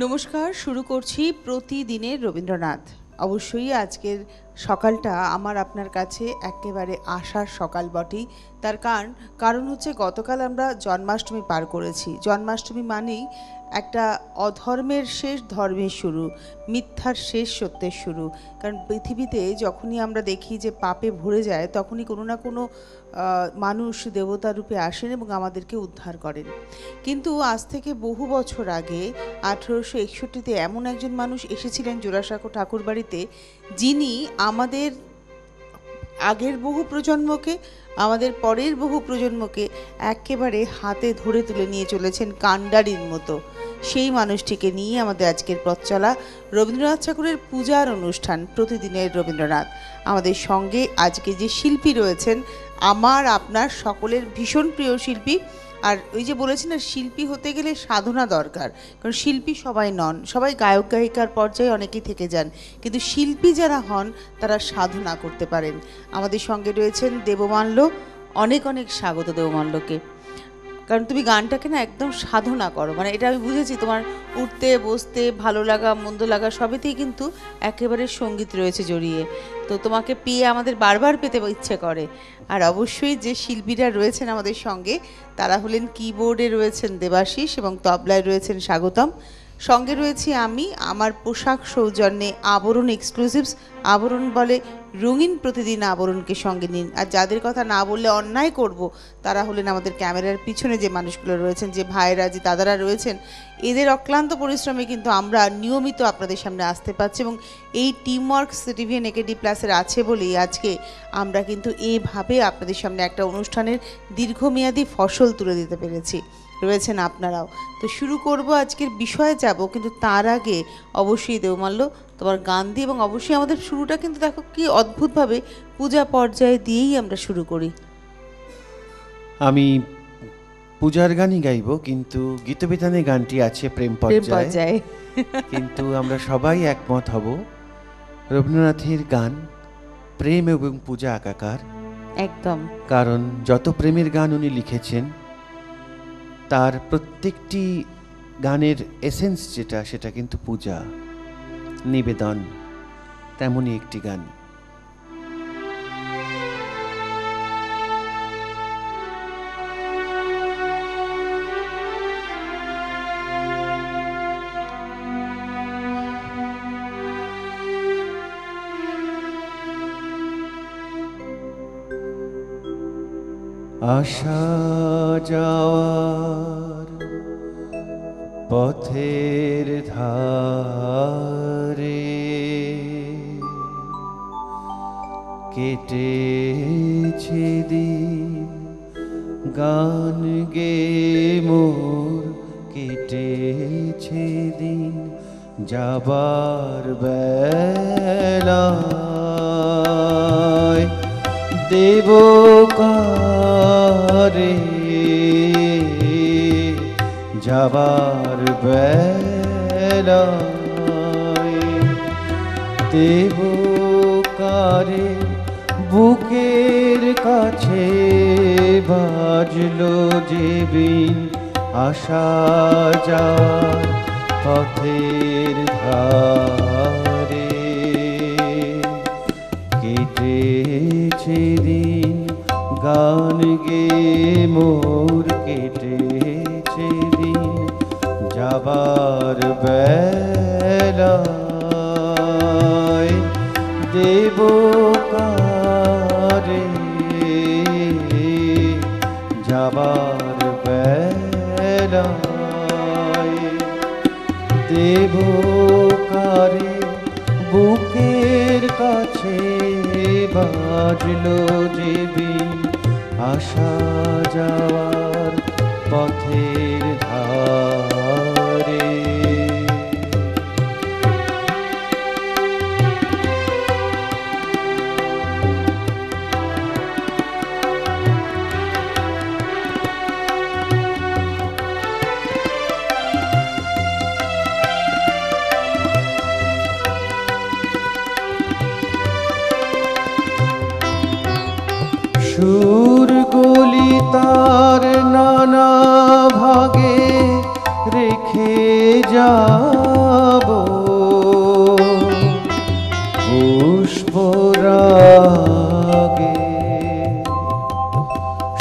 নমস্কার, শুরু করছি প্রতিদিনের রবীন্দ্রনাথ। অবশ্যই আজকের সকালটা আমার আপনার কাছে একেবারে আশার সকাল বটেই। তার কারণ হচ্ছে গতকাল আমরা জন্মাষ্টমী পার করেছি। জন্মাষ্টমী মানেই একটা অধর্মের শেষ ধর্মের শুরু, মিথ্যার শেষ সত্যের শুরু। কারণ পৃথিবীতে যখনই আমরা দেখি যে পাপে ভরে যায়, তখনই কোনো না কোনো মানুষ দেবতা রূপে আসেন এবং আমাদেরকে উদ্ধার করেন। কিন্তু আজ থেকে বহু বছর আগে 1861-তে এমন একজন মানুষ এসেছিলেন জোড়াসাঁকো ঠাকুরবাড়িতে, যিনি আমাদের আগের বহু প্রজন্মকে, আমাদের পরের বহু প্রজন্মকে একেবারে হাতে ধরে তুলে নিয়ে চলেছেন কাণ্ডারির মতো। সেই মানুষটিকে নিয়ে আমাদের আজকের পথ চলা রবীন্দ্রনাথ ঠাকুরের পূজার অনুষ্ঠান প্রতিদিনের রবীন্দ্রনাথ। আমাদের সঙ্গে আজকে যে শিল্পী রয়েছেন, আমার আপনার সকলের ভীষণ প্রিয় শিল্পী। আর ওই যে বলেছি না, শিল্পী হতে গেলে সাধনা দরকার। কারণ শিল্পী সবাই নন, সবাই গায়ক গায়িকার পর্যায়ে অনেকেই থেকে যান, কিন্তু শিল্পী যারা হন তারা সাধনা করতে পারেন। আমাদের সঙ্গে রয়েছেন দেবমাল্য। অনেক অনেক স্বাগত দেবমাল্যকে। কারণ তুমি গানটাকে না একদম সাধনা করো, মানে এটা আমি বুঝেছি, তোমার উঠতে বসতে ভালো লাগা মন্দ লাগা সবেতেই কিন্তু একেবারে সঙ্গীত রয়েছে জড়িয়ে। তো তোমাকে পেয়ে আমাদের বারবার পেতে ইচ্ছে করে। আর অবশ্যই যে শিল্পীরা রয়েছেন আমাদের সঙ্গে, তারা হলেন কিবোর্ডে রয়েছেন দেবাশিস এবং তবলায় রয়েছেন স্বাগতম। সঙ্গে রয়েছি আমি, আমার পোশাক সৌজন্যে আবরণ এক্সক্লুসিভস। আবরণ বলে রঙিন প্রতিদিন আবরণকে সঙ্গে নিন। আর যাদের কথা না বললে অন্যায় করব, তারা হলেন আমাদের ক্যামেরার পিছনে যে মানুষগুলো রয়েছেন, যে ভাইয়েরা, যে দাদারা রয়েছেন। এদের অক্লান্ত পরিশ্রমে কিন্তু আমরা নিয়মিত আপনাদের সামনে আসতে পারছি, এবং এই টিমওয়ার্ক সিটিভিএন একেডি প্লাসের আছে বলেই আজকে আমরা কিন্তু এইভাবে আপনাদের সামনে একটা অনুষ্ঠানের দীর্ঘমেয়াদী ফসল তুলে দিতে পেরেছি। রয়েছেন আপনারাও। তো শুরু করব, আজকের বিষয়ে যাব, কিন্তু তার আগে অবশ্যই দেবমাল্য তোমার গান দিয়ে, এবং অবশ্যই আমাদের শুরুটা কিন্তু দেখো কি অদ্ভুতভাবে পূজা পর্যায়ে দিয়েই আমরা শুরু করি। আমি পূজার গানই গাইব, কিন্তু গীতবিতানে গানটি আছে প্রেম পর্যায়ে। কিন্তু আমরা সবাই একমত হব, রবীন্দ্রনাথের গান প্রেম এবং পূজা একাকার। একদম। কারণ যত প্রেমের গান উনি লিখেছেন, তার প্রত্যেকটি গানের এসেন্স যেটা, সেটা কিন্তু পূজা, নিবেদন। তেমনই একটি গান। আসা যাওয়ার পথের ধারে কেটেছে দিন, গান গে মোর কেটেছে দিন, যাবার বেলায় দেব কারে, যাবার বেলায় দেব কারে, বুকের কাছে বাজলো যে বিন, আসা যাওয়ার পথের ধারে কেটেছে দিন, গান গে মোর কেটেছে দিন, যাবার বেলায় দেব কারে, যাবার বেলায় দেব কারে, বুকের কাছে বাজলো যে বিন, আসা যাওয়ার পথের ধারে। সুর গলি তার নানা ভাগে রেখে যা যাব পুষ্পরাগে,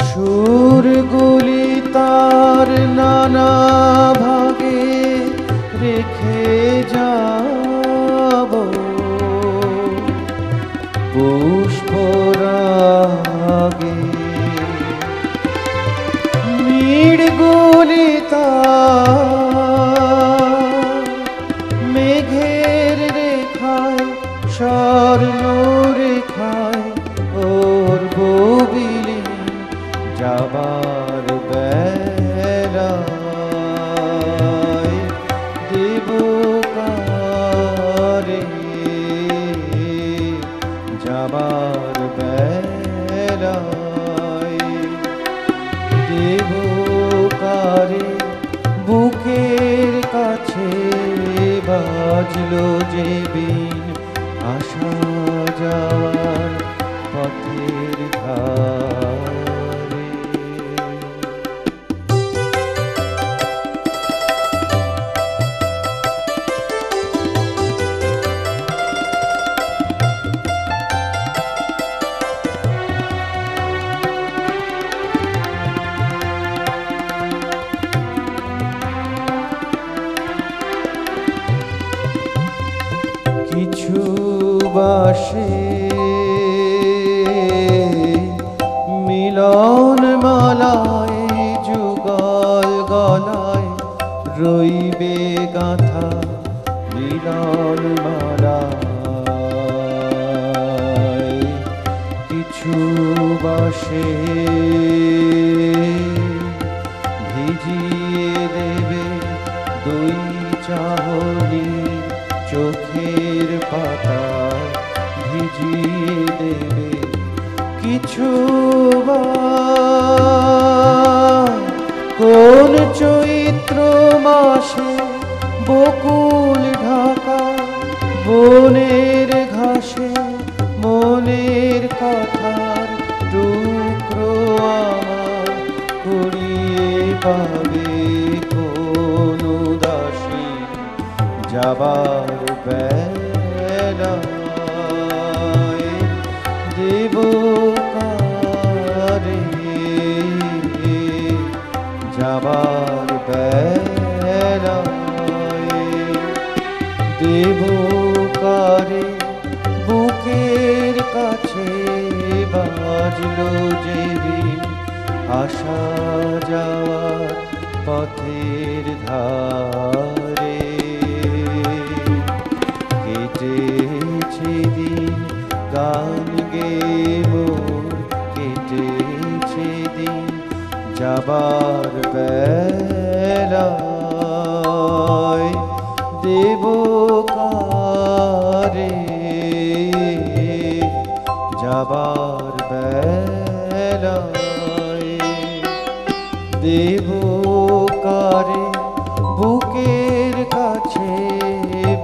সুরগুলি তার নানা ভাগে রেখে যাব পুষ্পরাগে। নীড়গুলি তার মেঘের রেখায় স্বর্ণ রেখায় ওর ববিলে যাবার বেলায় দেব কারে যাবার বেলায় দেব কারে। বুকের কাছে বাজলো যে বিন আসা যাওয়ার পথের ধারে। কিছু বাসে মিলন মালায় যুগল গলায় রইবে গাথা মিলন মালায়। কিছু বাসে ভিজিয়ে দেবে দুই চাহনি চোখের পাতা ভিজিয়ে দেবে। কিছু কোন চৈত্র মাসে বকুল ঢাকা বনের ঘাসে মনের কথার টুকরো আমার কুড়িয়ে পাবে কোন দাসী যাবার বেলায় দেব কারে যাবার বেলায় দেব কারে। বুকের কাছে বাজলো যে বিন আসা যাওয়ার পথের ধারে। কেটেছে দিন গান গে মোর কেটেছে দিন যাবার বেলায় দেব কারে যাবার বেলায় দেব কারে। বুকের কাছে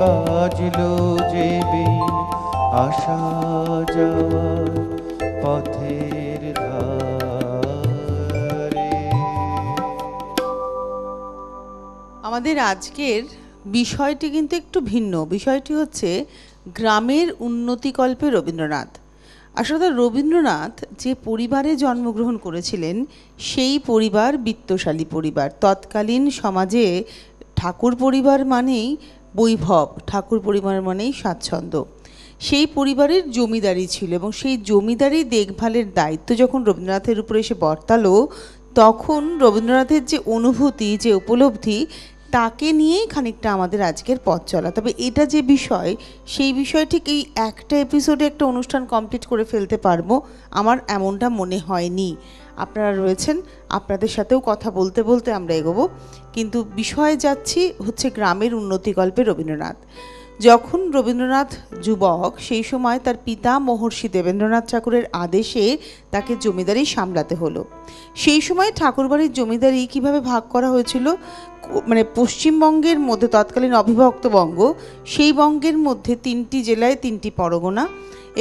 বাজলো যে বিন আসা যাওয়ার পথের ধারে। আমাদের আজকের বিষয়টি কিন্তু একটু ভিন্ন। বিষয়টি হচ্ছে গ্রামের উন্নতিকল্পে রবীন্দ্রনাথ। আসলে রবীন্দ্রনাথ যে পরিবারে জন্মগ্রহণ করেছিলেন সেই পরিবার বিত্তশালী পরিবার। তৎকালীন সমাজে ঠাকুর পরিবার মানেই বৈভব, ঠাকুর পরিবার মানেই স্বাচ্ছন্দ্য। সেই পরিবারের জমিদারি ছিল এবং সেই জমিদারি দেখভালের দায়িত্ব যখন রবীন্দ্রনাথের উপরে এসে বর্তালো তখন রবীন্দ্রনাথের যে অনুভূতি, যে উপলব্ধি, তাকে নিয়েই খানিকটা আমাদের আজকের পথ চলা। তবে এটা যে বিষয়, সেই বিষয় ঠিক এই একটা এপিসোডে একটা অনুষ্ঠান কমপ্লিট করে ফেলতে পারবো আমার এমনটা মনে হয়নি। আপনারা রয়েছেন, আপনাদের সাথেও কথা বলতে বলতে আমরা এগোবো। কিন্তু বিষয়ে যাচ্ছি হচ্ছে গ্রামের উন্নতিকল্পে রবীন্দ্রনাথ। যখন রবীন্দ্রনাথ যুবক সেই সময় তার পিতা মহর্ষি দেবেন্দ্রনাথ ঠাকুরের আদেশে তাকে জমিদারি সামলাতে হলো। সেই সময় ঠাকুরবাড়ির জমিদারি কিভাবে ভাগ করা হয়েছিল, মানে পশ্চিমবঙ্গের মধ্যে তৎকালীন অবিভক্ত বঙ্গ, সেই বঙ্গের মধ্যে 3টি জেলায় 3টি পরগনা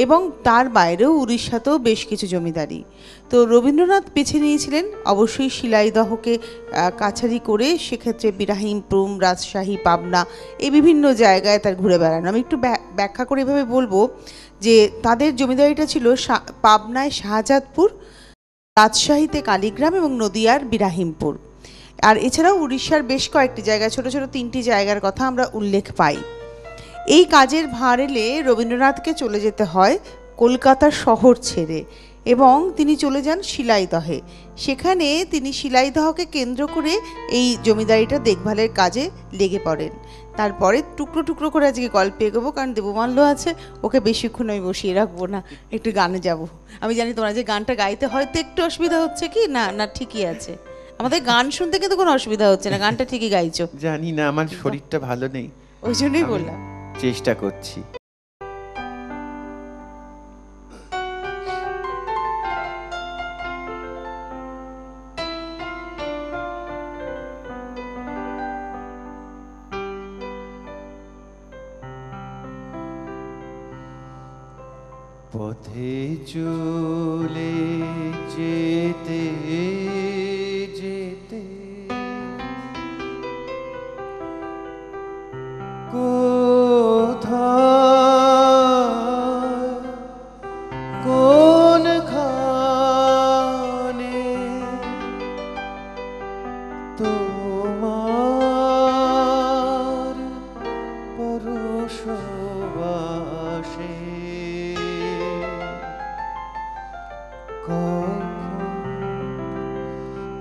এবং তার বাইরেও উড়িষ্যাতেও বেশ কিছু জমিদারি। তো রবীন্দ্রনাথ বেছে নিয়েছিলেন অবশ্যই শিলাইদহকে কাছারি করে, সেক্ষেত্রে বিরাহিমপুর, রাজশাহী, পাবনা এই বিভিন্ন জায়গায় তার ঘুরে বেড়ানো। আমি একটু ব্যাখ্যা করে এভাবে বলবো যে তাদের জমিদারিটা ছিল পাবনায় শাহজাদপুর, রাজশাহীতে কালীগ্রাম এবং নদিয়ার বিরাহিমপুর। আর এছাড়াও উড়িষ্যার বেশ কয়েকটি জায়গায়, ছোট ছোট 3টি জায়গার কথা আমরা উল্লেখ পাই। এই কাজের ভার এলে রবীন্দ্রনাথকে চলে যেতে হয় কলকাতার শহর ছেড়ে এবং তিনি চলে যান শিলাইদহে। সেখানে তিনি শিলাইদহকে কেন্দ্র করে এই জমিদারিটা দেখভালের কাজে লেগে পড়েন। তারপরে টুকরো টুকরো করে আজকে গল্পে এগোবো, কারণ দেবমাল্য আছে, ওকে বেশিক্ষণ আমি বসিয়ে রাখবো না, একটু গানে যাব। আমি জানি তোমরা যে গানটা গাইতে হয়তো একটু অসুবিধা হচ্ছে, কি না? না ঠিকই আছে, আমাদের গান শুনতে কিন্তু কোনো অসুবিধা হচ্ছে না, গানটা ঠিকই গাইছো। জানি না, আমার শরীরটা ভালো নেই, ওই জন্যই বললাম, চেষ্টা করছি। পথে চলে যেতে যেতে কোনখানে তোমার পরশবাসে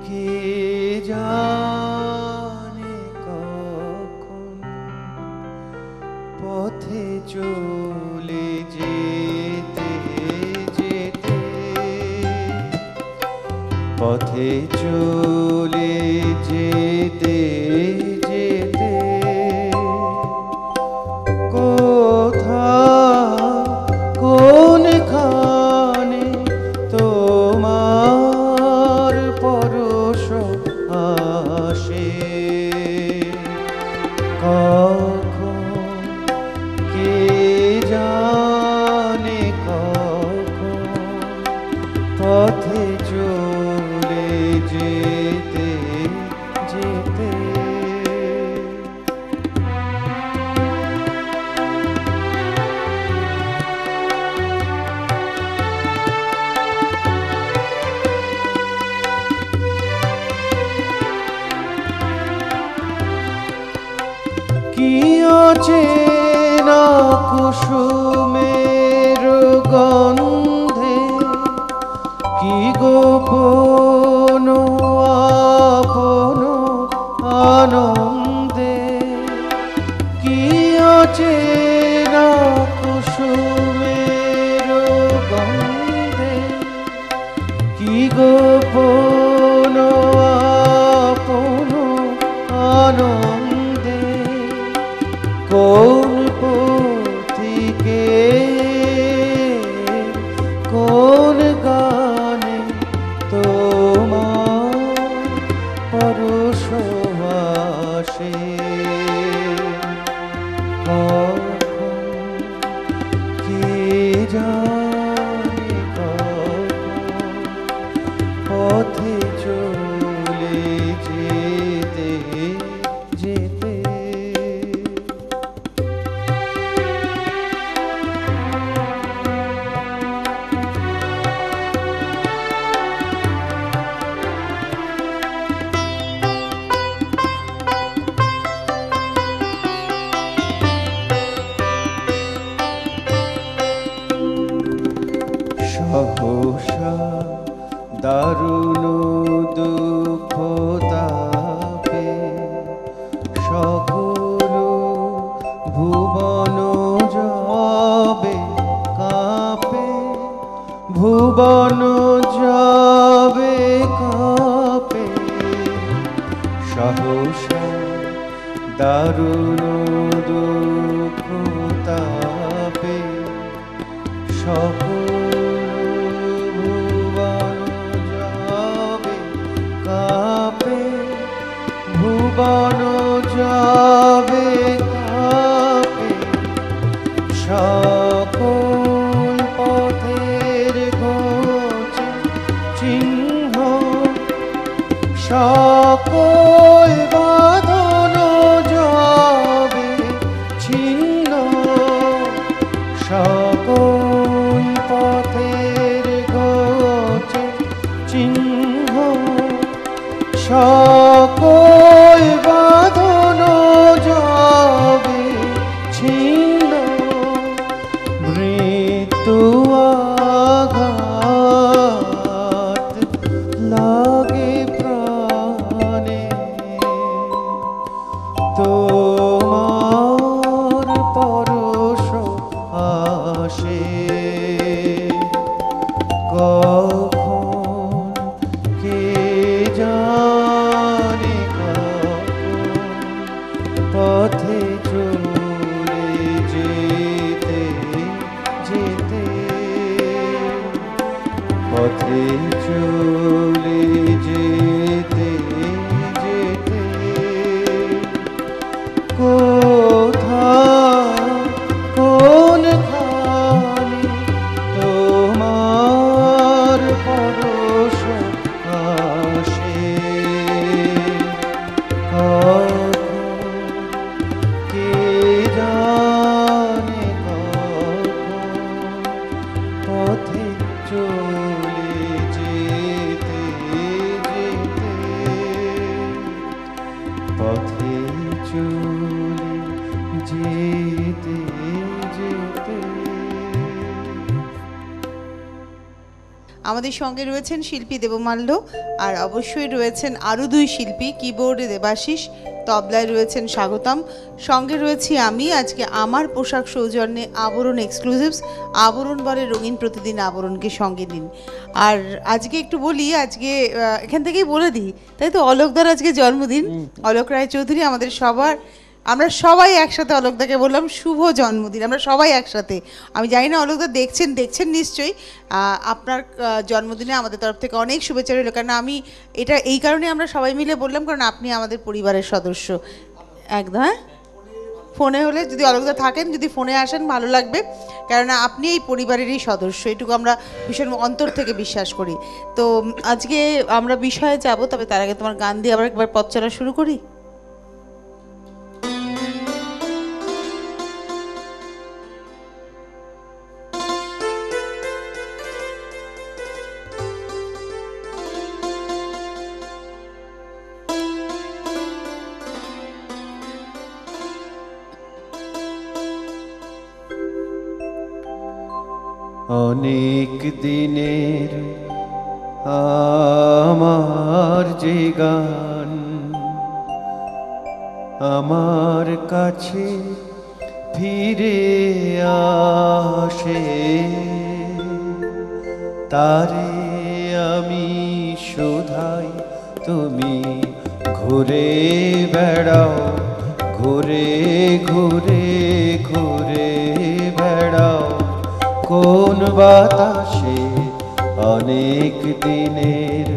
কে জানে কখন পথে চলে যেতে যেতে, পথে চলে যেতে যেতে কোনখানে তোমার পরশ আসে, কখন কে জানে কখন পথে চলে যেতে যেতে। কি অচেনা কুসুমের গন্ধে, কি গোপন আপন আনন্দে, কি অচেনা কুসুমের গন্ধে, কি গোপন আপন আনন্দে, কোন পথিকে কোন গানে তোমার পরশবাসে, কখন কে জানে কখন পথে চলে যেতে যেতে। সহসা দারুণ দুঃখ তাপে সকল ভুবন যাবে কাঁপে, ভুবন যাবে কাঁপে, সহসা দারুণ দুঃখ তাপে সকল ভুবন যাবে কাঁপে, সকল চলে যেতে যেতে কোথায় কোনখানে তোমার পরশ আসে, কে জানে পথে চলে যেতে যেতে, পথে চলে যেতে যেতে। আমাদের সঙ্গে রয়েছেন শিল্পী দেবমাল্য, আর অবশ্যই রয়েছেন আরও দুই শিল্পী, কিবোর্ডে দেবাশিস, তবলায় রয়েছেন স্বাগতম, সঙ্গে রয়েছি আমি। আজকে আমার পোশাক সৌজন্যে আবরণ এক্সক্লুসিভস, আবরণ বলে রঙিন প্রতিদিন আবরণকে সঙ্গে নিন। আর আজকে একটু বলি, আজকে এখান থেকেই বলে দিই, তাই তো অলোকদার আজকে জন্মদিন। অলোক রায়চৌধুরী আমাদের সবার, আমরা সবাই একসাথে অলোকদাকে বললাম শুভ জন্মদিন, আমরা সবাই একসাথে। আমি জানি না অলোকদা দেখছেন নিশ্চয়ই। আপনার জন্মদিনে আমাদের তরফ থেকে অনেক শুভেচ্ছা রইল, কারণ আমি এটা এই কারণে আমরা সবাই মিলে বললাম, কারণ আপনি আমাদের পরিবারের সদস্য একদম। হ্যাঁ, ফোনে হলে যদি অলোকদা থাকেন, যদি ফোনে আসেন ভালো লাগবে, কেননা আপনি এই পরিবারেরই সদস্য, এটুকু আমরা ভীষণ অন্তর থেকে বিশ্বাস করি। তো আজকে আমরা বিষয়ে যাব, তবে তার আগে তোমার গান দিয়ে আবার একবার পথ চলা শুরু করি। অনেক দিনের আমার যে গান আমার কাছে ফিরে আসে, তারে আমি শোধাই তুমি ঘুরে বেড়াও, ঘুরে ঘুরে ঘুরে বেড়াও কোন বাতাসে। অনেক দিনের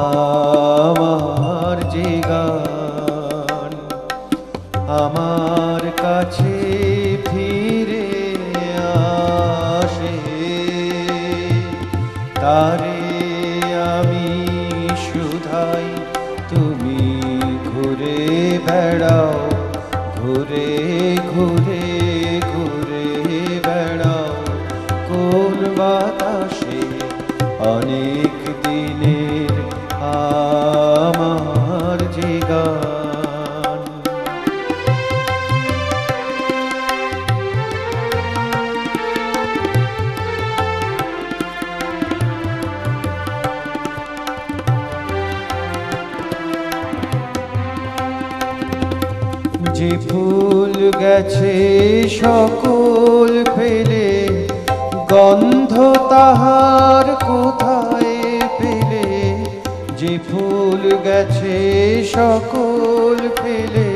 আমার যে গান আমার কাছে ফিরে আসে, তারে আমি শুধাই তুমি ঘুরে বেড়াও, ঘুরে ঘুরে ঘুরে বেড়াও কোন বাতাসে। অনেক দিনের আমার যে গান যে ফুল গেছে সকল ফেলে, গন্ধ তাহার কোথায় পেলে। যে ফুল গেছে সকল ফেলে,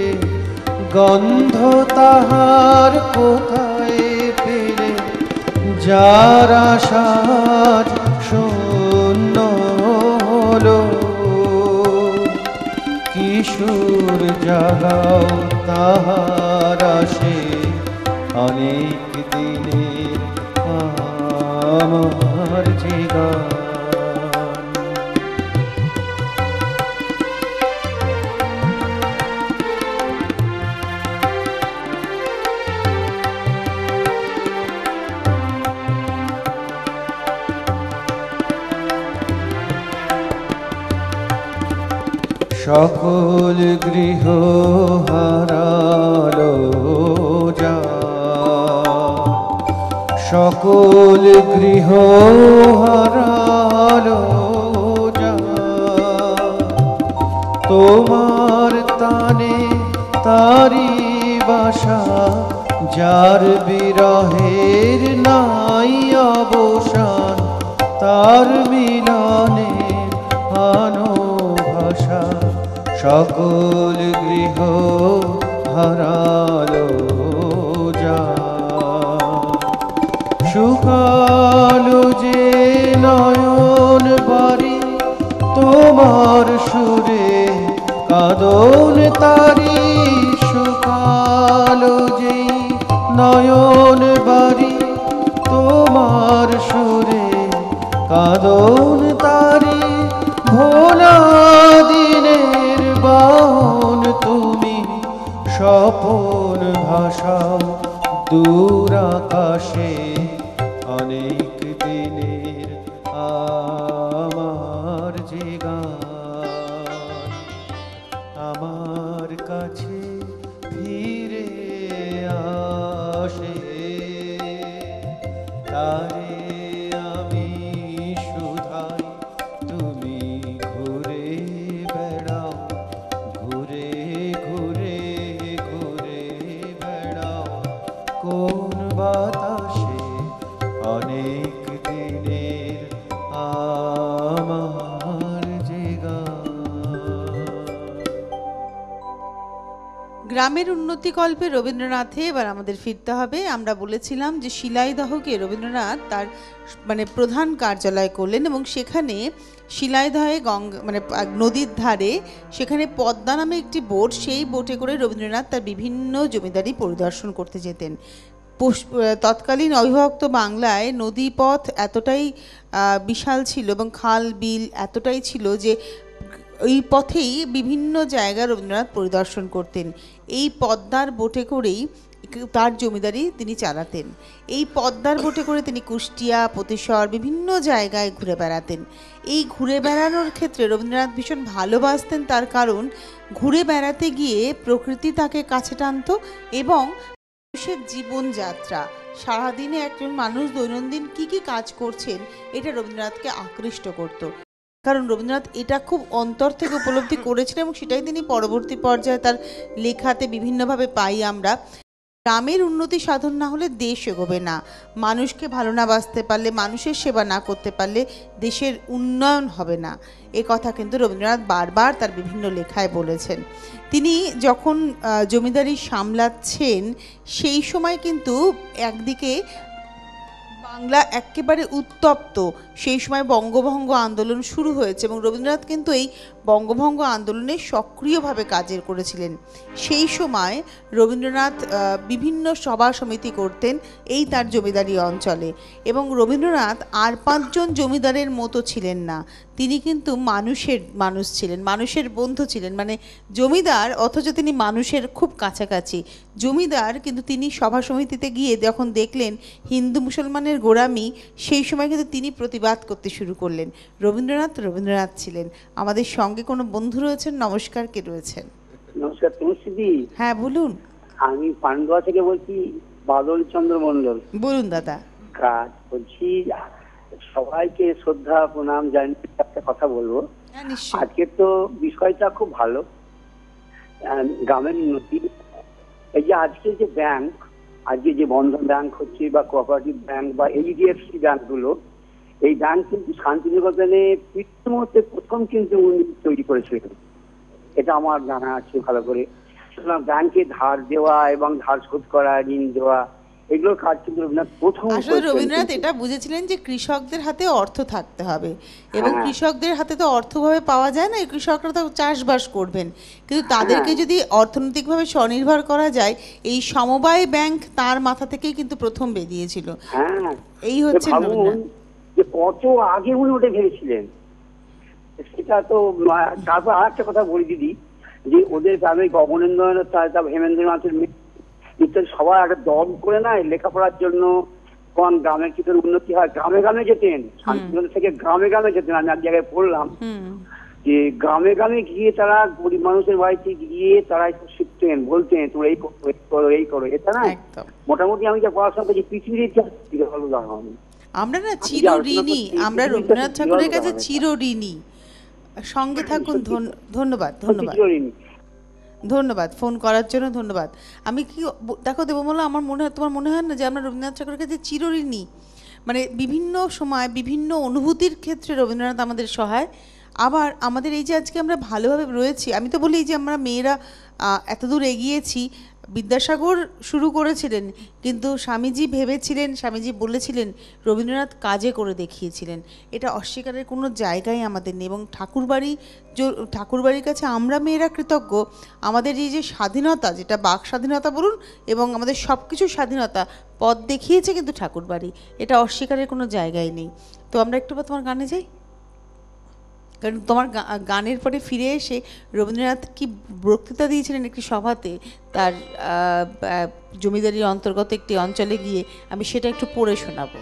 গন্ধ তাহার কোথায় পেলে। যার আশার শূন্য হলো, কিশোর জাগাও তাহার আসে। অনেক দিনের আমার যে গান সকল গৃহ হারালো যা, সকল গৃহ হারালো যা। তোমার তানে তারি বাসা, যার বিরহের নাই অবসান। তার মিলনে আনো ভাষা, সকল গৃহ হারালো যা। শুকালো যে নয়ন বাড়ি, তোমার সুরে কাঁদন তারি শুকালো যেই নয়ন বাড়ি, তোমার সুরে কাঁদন তারি ভোলা দিনের বাহন তুমি, স্বপন ভাষাও দূর আকাশে অনেক দিনের আমার যে গান আমার কাছে ফিরে আসে, তারে আমি শুধাই তুমি ঘুরে বেড়াও, ঘুরে ঘুরে ঘুরে বেড়াও কোন বাতাসে অনেক দিনের আমার যে গান। গ্রামের উন্নতিকল্পে রবীন্দ্রনাথে এবার আমাদের ফিরতে হবে। আমরা বলেছিলাম যে শিলাইদহকে রবীন্দ্রনাথ তার মানে প্রধান কার্যালয় করলেন এবং সেখানে শিলাইদহে গঙ্গা মানে নদীর ধারে সেখানে পদ্মা নামে একটি বোট, সেই বোটে করে রবীন্দ্রনাথ তার বিভিন্ন জমিদারি পরিদর্শন করতে যেতেন। তৎকালীন অবিভক্ত বাংলায় নদীপথ এতটাই বিশাল ছিল এবং খাল বিল এতটাই ছিল যে এই পথেই বিভিন্ন জায়গা রবীন্দ্রনাথ পরিদর্শন করতেন। এই পদ্মার বোটে করেই তার জমিদারি তিনি চালাতেন। এই পদ্মার বোটে করে তিনি কুষ্টিয়া, প্রতিশর বিভিন্ন জায়গায় ঘুরে বেড়াতেন। এই ঘুরে বেড়ানোর ক্ষেত্রে রবীন্দ্রনাথ ভীষণ ভালোবাসতেন, তার কারণ ঘুরে বেড়াতে গিয়ে প্রকৃতি তাকে কাছে টানত এবং মানুষের জীবনযাত্রা, সারাদিনে একজন মানুষ দৈনন্দিন কি কি কাজ করছেন এটা রবীন্দ্রনাথকে আকৃষ্ট করত। কারণ রবীন্দ্রনাথ এটা খুব অন্তর থেকে উপলব্ধি করেছিলেন এবং সেটাই তিনি পরবর্তী পর্যায়ে তার লেখাতে বিভিন্নভাবে পাই আমরা। গ্রামের উন্নতি সাধন না হলে দেশ এগোবে না, মানুষকে ভালো না বাসতে পারলে, মানুষের সেবা না করতে পারলে দেশের উন্নয়ন হবে না। এ কথা কিন্তু রবীন্দ্রনাথ বারবার তার বিভিন্ন লেখায় বলেছেন। তিনি যখন জমিদারি সামলাচ্ছেন সেই সময় কিন্তু একদিকে বাংলা একেবারে উত্তপ্ত, সেই সময় বঙ্গভঙ্গ আন্দোলন শুরু হয়েছে এবং রবীন্দ্রনাথ কিন্তু এই বঙ্গভঙ্গ আন্দোলনে সক্রিয়ভাবে কাজের করেছিলেন। সেই সময় রবীন্দ্রনাথ বিভিন্ন সভা সমিতি করতেন এই তার জমিদারি অঞ্চলে এবং রবীন্দ্রনাথ আর 5 জন জমিদারের মতো ছিলেন না, তিনি কিন্তু মানুষ ছিলেন, মানুষের বন্ধু ছিলেন। মানে জমিদার অথচ তিনি মানুষের খুব কাছাকাছি। জমিদার কিন্তু তিনি সভা সমিতিতে গিয়ে যখন দেখলেন হিন্দু মুসলমানের গোঁড়ামি, সেই সময় কিন্তু তিনি প্রতিবাদ করতে শুরু করলেন। রবীন্দ্রনাথ ছিলেন। আমাদের সঙ্গে কোনো বন্ধু রয়েছেন? নমস্কার, কে রয়েছেন? নমস্কার তুলসীদি। হ্যাঁ বলুন। আমি পান্ডুয়া থেকে বলছি, বাদল চন্দ্র মন্ডল। বলুন দাদা। বলছি সবাইকে শ্রদ্ধা প্রণাম জানিয়ে একটা কথা বলবো। আজকে তো বিষয়টা খুব ভালো, গ্রামের উন্নতি। এই যে আজকে যে ব্যাংক, আজকে যে বন্ধন ব্যাংক হচ্ছে বা কোঅপারেটিভ ব্যাংক বা এইচডিএফসি ব্যাংকগুলো, এই ব্যাংক কিন্তু শান্তিনিকেতনে মুহূর্তে প্রথম কিন্তু উনি তৈরি করেছিলেন, এটা আমার জানা আছে ভালো করে। সুতরাং ব্যাংকে ধার দেওয়া এবং ধার শোধ করা, ঋণ দেওয়া, এগুলোর কাজ কিন্তু রবীন্দ্রনাথ প্রথম। আসলে রবীন্দ্রনাথ এটা বুঝেছিলেন যে কৃষকদের হাতে অর্থ থাকতে হবে এবং কৃষকদের হাতে তো অর্থভাবে পাওয়া যায় না, কৃষকরা তো চাষবাস করবেন, কিন্তু তাদেরকে যদি অর্থনৈতিকভাবে স্বনির্ভর করা যায়, এই সমবায় ব্যাংক তার মাথা থেকেই কিন্তু প্রথম বেরিয়েছিল। এই হচ্ছে যে কত আগে উনি ওটা ভেবেছিলেন সেটা তো। তারপর আর একটা কথা বলি দিদি, যে ওদের গ্রামে গগনেন্দ্র, তারপর হেমেন্দ্রনাথের ইত্যাদি সবাই একটা দল করে নেয় লেখাপড়ার জন্য, কোন গ্রামের কি করে উন্নতি হয়, গ্রামে গ্রামে যেতেন, শান্তিনিকেতন থেকে গ্রামে গ্রামে যেতেন। আমি এক জায়গায় পড়লাম যে গ্রামে গ্রামে গিয়ে তারা গরিব মানুষের বাড়িতে গিয়ে তারা শিখতেন, বলতেন তোমরা এই করো এই করো এই করো। এটা না মোটামুটি আমি যা পড়াশোনা করছি পৃথিবীর ইতিহাস ভালো জানা হয়নি। আমরা না চিরঋণী, আমরা রবীন্দ্রনাথ ঠাকুরের কাছে চিরঋণী। সঙ্গে থাকুন। ধন্যবাদ ধন্যবাদ ধন্যবাদ ফোন করার জন্য, ধন্যবাদ। আমি কি দেখো দেবমালা, আমার মনে হয়, তোমার মনে হয় না যে আমরা রবীন্দ্রনাথ ঠাকুরের কাছে চিরঋণী? মানে বিভিন্ন সময় বিভিন্ন অনুভূতির ক্ষেত্রে রবীন্দ্রনাথ আমাদের সহায়। আবার আমাদের এই যে আজকে আমরা ভালোভাবে রয়েছি, আমি তো বলি যে আমরা মেয়েরা এতদূর এগিয়েছি, বিদ্যাসাগর শুরু করেছিলেন, কিন্তু স্বামীজি ভেবেছিলেন, স্বামীজি বলেছিলেন, রবীন্দ্রনাথ কাজে করে দেখিয়েছিলেন। এটা অস্বীকারের কোনো জায়গাই আমাদের নেই। এবং ঠাকুরবাড়ির কাছে আমরা মেয়েরা কৃতজ্ঞ। আমাদের এই যে স্বাধীনতা, যেটা বাক স্বাধীনতা বলুন এবং আমাদের সব কিছুর স্বাধীনতা, পথ দেখিয়েছে কিন্তু ঠাকুরবাড়ি, এটা অস্বীকারের কোনো জায়গাই নেই। তো আমরা একটু তোমার গানে যাই, কারণ তোমার গানের পরে ফিরে এসে রবীন্দ্রনাথ কি বক্তৃতা দিয়েছিলেন একটি সভাতে, তার জমিদারির অন্তর্গত একটি অঞ্চলে গিয়ে, আমি সেটা একটু পড়ে শোনাবো।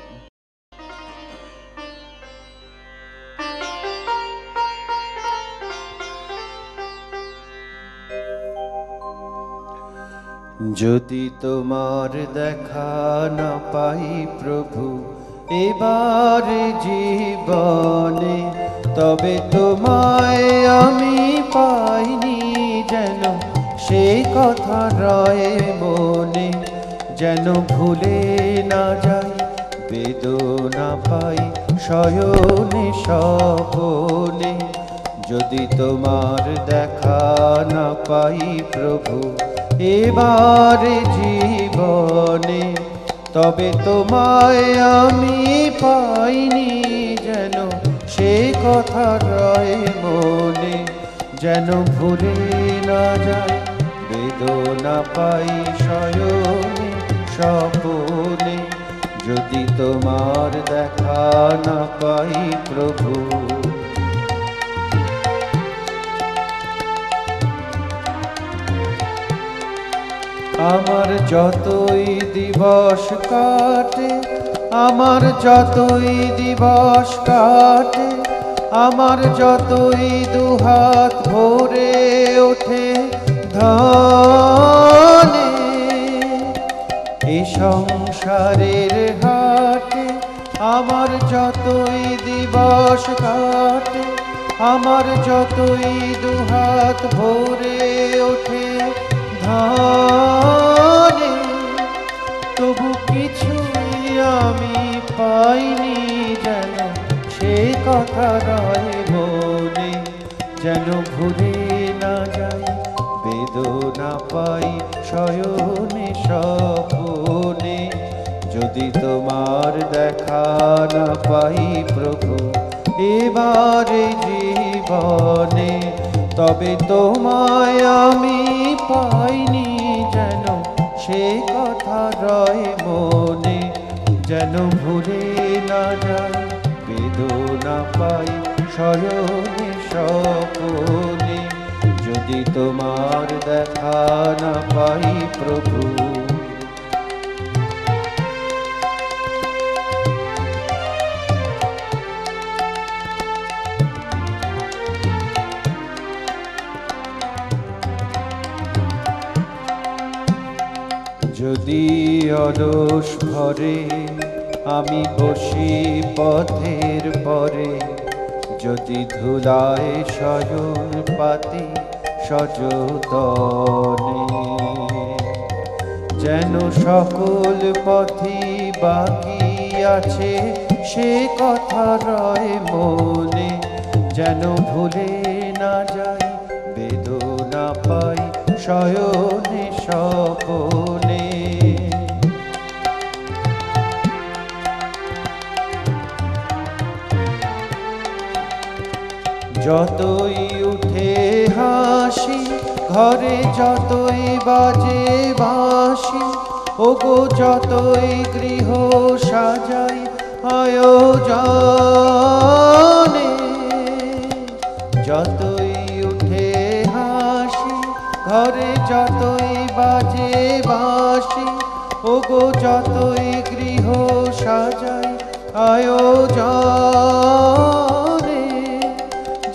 যদি তোমার দেখা না পাই প্রভু এবার জীবনে, তবে তোমায় আমি পাইনি যেন সে কথা রয়ে মনে। যেন ভুলে না যাই বেদনা পাই শয়নে স্বপনে। যদি তোমার দেখা না পাই প্রভু এবার জীবনে, তবে তোমায় আমি পাইনি যেন সে কথা রয়ে মনে। যেন ভুলে না যায় বেদনা পাই শয়নে স্বপনে। যদি তোমার দেখা না পাই প্রভু। আমার যতই দিবস কাটে, আমার যতই দিবস কাটে, আমার যতই দুহাত ভরে ওঠে ধনে, এই সংসারের হাটে আমার যতই দিবস কাটে, আমার যতই দুহাত ভরে ওঠে ধনে, তবু কিছুই আমি পাইনি যেন সে কথা রয় মনে। যেন ভুলে না যাই বেদনা পাই শয়নে স্বপনে। যদি তোমার দেখা না পাই প্রভু এবারে জীবনে, তবে তোমায় আমি পাইনি যেন সে কথা রয় মনে। যেন ভুলে না যাই বেদনা পাই শয়নে স্বপনে। যদি তোমার দেখা না পাই প্রভু। যদি অলস ভরে আমি বসি পথের পরে, যদি ধুলায় শয়ন পাতি সযতনে, যেন সকল পথই বাকি আছে সে কথা রয় মনে। যেন ভুলে না যাই বেদনা পাই শয়নে স্বপনে। যতই উঠে হাসি ঘরে, যতই বাজে বাঁশি, ওগো যতই গৃহ সাজাই আয়োজনে। যতই উঠে হাসি ঘরে, যতই বাজে বাঁশি, ওগো যতই গৃহ সাজাই আয়োজনে।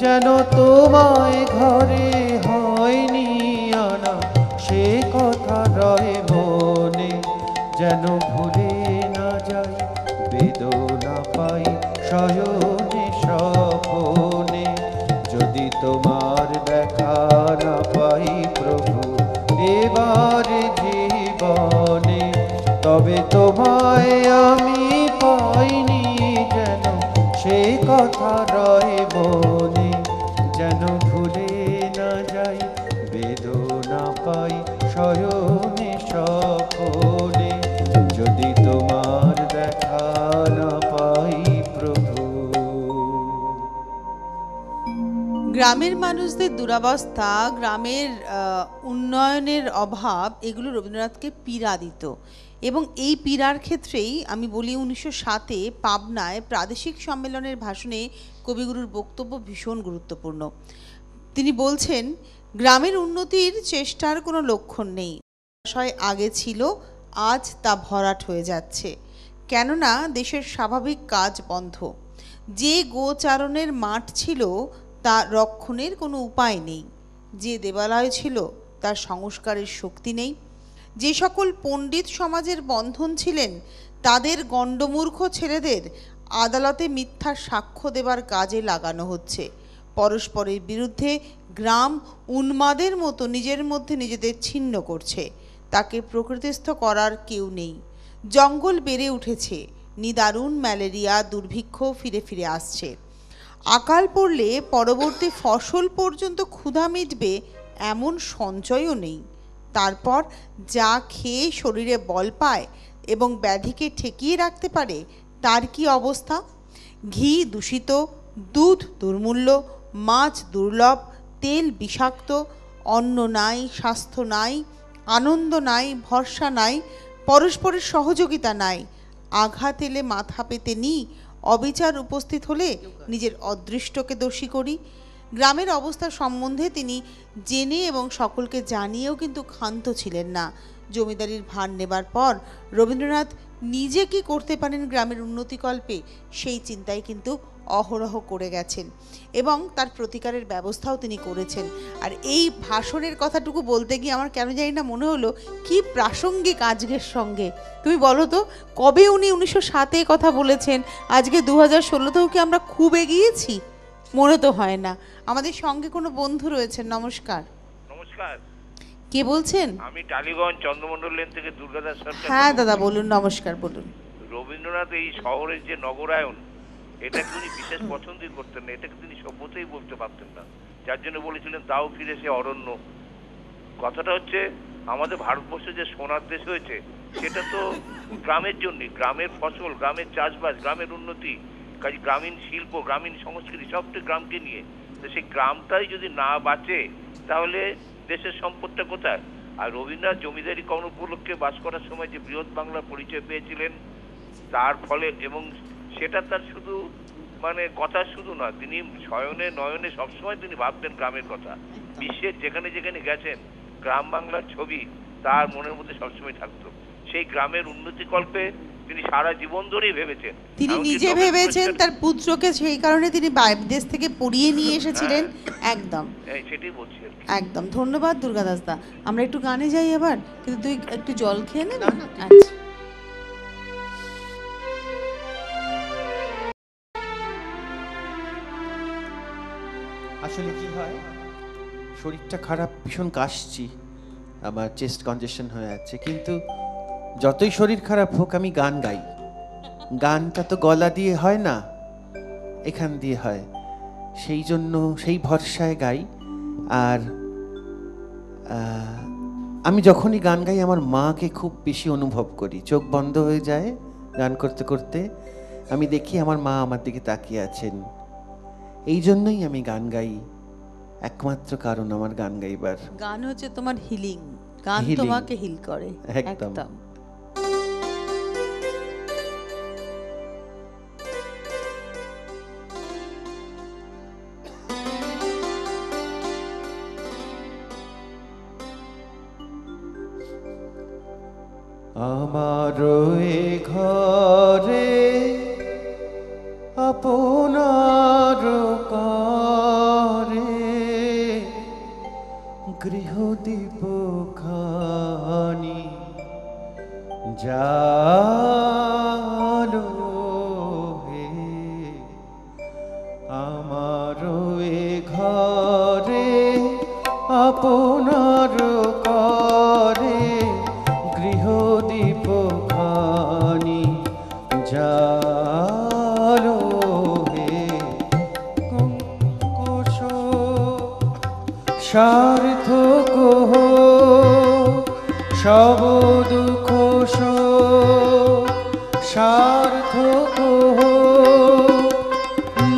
যেন তোমায় ঘরে হয়নি আনা সে কথা রয় মনে। যেন ভুলে না যাই বেদনা পাই শয়নে স্বপনে। যদি তোমার দেখা না পাই প্রভু এবারে জীবনে, তবে তোমায় আমি পাইনি যেন সে কথা রয় মনে। যেন ভুলে না যাই বেদনা পাই শয়নে গ্রামের মানুষদের দুরবস্থা, গ্রামের উন্নয়নের অভাব, এগুলো রবীন্দ্রনাথকে পীড়া দিত। এবং এই পীড়ার ক্ষেত্রেই আমি বলি 1907-এ পাবনায় প্রাদেশিক সম্মেলনের ভাষণে কবিগুরুর বক্তব্য ভীষণ গুরুত্বপূর্ণ। তিনি বলছেন, গ্রামের উন্নতির চেষ্টার কোনো লক্ষণ নেই, আশয় আগে ছিল, আজ তা ভরাট হয়ে যাচ্ছে, কেননা দেশের স্বাভাবিক কাজ বন্ধ। যে গোচারণের মাঠ ছিল তা রক্ষণের কোনো উপায় নেই, যে দেবালয় ছিল তার সংস্কারের শক্তি নেই, যে সকল পণ্ডিত সমাজের বন্ধন ছিলেন তাদের গণ্ডমূর্খ ছেলেদের আদালতে মিথ্যা সাক্ষ্য দেবার কাজে লাগানো হচ্ছে। পরস্পরের বিরুদ্ধে গ্রাম উন্মাদের মতো নিজের মধ্যে নিজেদের ছিন্ন করছে, তাকে প্রকৃতিস্থ করার কেউ নেই। জঙ্গল বেড়ে উঠেছে, নিদারুণ ম্যালেরিয়া দুর্ভিক্ষ ফিরে ফিরে আসছে। আকাল পড়লে পরবর্তী ফসল পর্যন্ত ক্ষুধা মিটবে এমন সঞ্চয়ও নেই। তারপর যা খেয়ে শরীরে বল পায় এবং ব্যাধিকে ঠেকিয়ে রাখতে পারে তার কি অবস্থা? ঘি দূষিত, দুধ দুর্মূল্য, মাছ দুর্লভ, তেল বিষাক্ত, অন্ন নাই, স্বাস্থ্য নাই, আনন্দ নাই, ভরসা নাই, পরস্পরের সহযোগিতা নাই। আঘাত এলে মাথা পেতে নিই, অবিচার উপস্থিত হলে নিজের অদৃষ্টকে দোষী করি। গ্রামের অবস্থা সম্বন্ধে তিনি জেনে এবং সকলকে জানিয়েও কিন্তু ক্ষান্ত ছিলেন না। জমিদারির ভার নেবার পর রবীন্দ্রনাথ নিজে কি করতে পারেন গ্রামের উন্নতিকল্পে, সেই চিন্তাই কিন্তু অহরহ করে গেছেন এবং তার প্রতিকারের ব্যবস্থাও তিনি করেছেন। আর এই ভাষণের কথাটুকু বলতে গিয়ে আমার কেন জানি না মনে হলো কি প্রাসঙ্গিক আজকের সঙ্গে। তুমি বলো তো, কবে উনি 1907-এ কথা বলেছেন, আজকে 2016-তেও কি আমরা খুব এগিয়েছি? মনে তো হয় না। আমাদের সঙ্গে কোনো বন্ধু রয়েছেন। নমস্কার। নমস্কার। কে বলছেন? আমি টালিগঞ্জ চন্দ্রমন্ডল লেন থেকে দুর্গাদাস সরকার। হ্যাঁ দাদা বলুন। নমস্কার, বলুন। রবীন্দ্রনাথ এই শহরের যে নগরায়ন, এটাকে উনি বিশেষ পছন্দই করতেন না, এটাকে তিনি সভ্যতাই বলতে পারতেন না, যার জন্য বলেছিলেন দাও ফিরে সে অরণ্য। কথাটা হচ্ছে আমাদের ভারতবর্ষ যে সোনার দেশ হয়েছে সেটা তো গ্রামের জন্যই, গ্রামের ফসল, গ্রামের চাষবাস, গ্রামের উন্নতি, কাজে গ্রামীণ শিল্প, গ্রামীণ সংস্কৃতি সবটাই গ্রামকে নিয়ে। তো সেই গ্রামটাই যদি না বাঁচে তাহলে দেশের সম্পদটা কোথায়? আর রবীন্দ্রনাথ জমিদারি কর্ম উপলক্ষে বাস করার সময় যে বৃহৎ বাংলার পরিচয় পেয়েছিলেন, তার ফলে, এবং সেটা তার শুধু মানে কথা শুধু নয়, তিনি শয়নে নয়নে সবসময় তিনি ভাবতেন গ্রামের কথা। বিশ্বের যেখানে যেখানে গেছেন গ্রাম বাংলার ছবি তার মনের মধ্যে সবসময় থাকতো। সেই গ্রামের উন্নতিকল্পে তিনি সারা জীবন ধরেই ভেবেছেন। তিনি নিজে ভেবেছেন, তার পুত্রকে সেই কারণে তিনি বিদেশ থেকে পড়িয়ে নিয়ে এসেছিলেন। একদম সেটাই বলছি। একদম। ধন্যবাদ দুর্গাদাস দা। আমরা একটু গানে যাই এবার, কিন্তু তুই একটু জল খেয়ে নে। আচ্ছা। আসলে কি হয়, শরীরটা খারাপ, ভীষণ কাশছি, আমার চেস্ট কনজেশন হয়ে যাচ্ছে, কিন্তু যতই শরীর খারাপ হোক আমি গান গাই। গানটা তো গলা দিয়ে হয় না, এখান দিয়ে হয়, সেই জন্য সেই ভরসায় গাই। আর আমি যখনই গান গাই আমার মাকে খুব বেশি অনুভব করি, চোখ বন্ধ হয়ে যায় গান করতে করতে, আমি দেখি আমার মা আমার দিকে তাকিয়ে আছেন। এই জন্যই আমি গান গাই, একমাত্র কারণ আমার গান গাইবার। গান হচ্ছে তোমার হিলিং, গান তোমাকে হিল করে। একদম। আমার এ ঘরে আপনার করে গৃহদীপ খানি জালো হে, আমার এ ঘরে আপনার করে গৃহদীপ খানি জালো হে, কোষ সার্থক সব দুঃখ সার্থক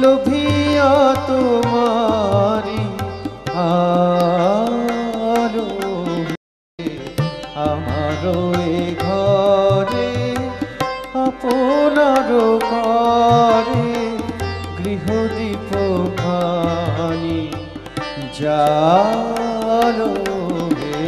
লোভিয়া তোমারি ঘরে আপনার করে গৃহদীপ খানি জালো হে।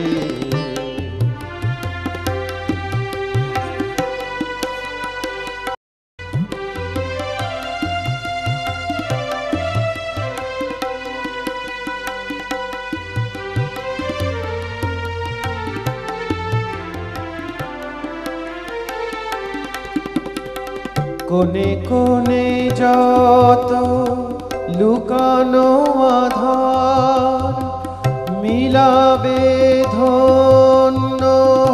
কোনে কোনে যত লুকানো আধার মিলাবে ধন্য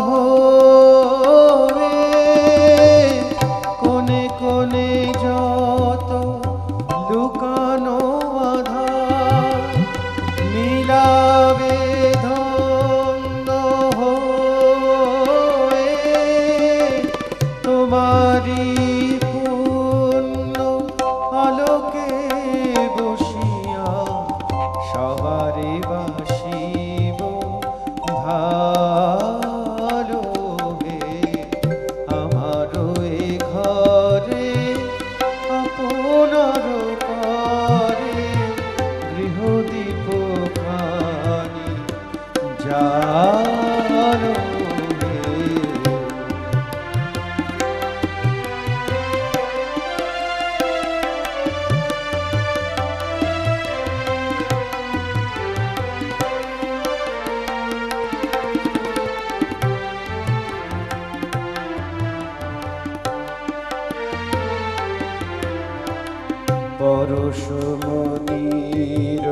হবে। কোনে কোনে যত লুকানো আধার মিলাবে ধন্য হবে। তোমারি আলোকে বসিয়া সবারে বাসিব ভালো হে। আমারও এ ঘরে আপনার করে গৃহদীপ খানি জালো হে। পরশমণির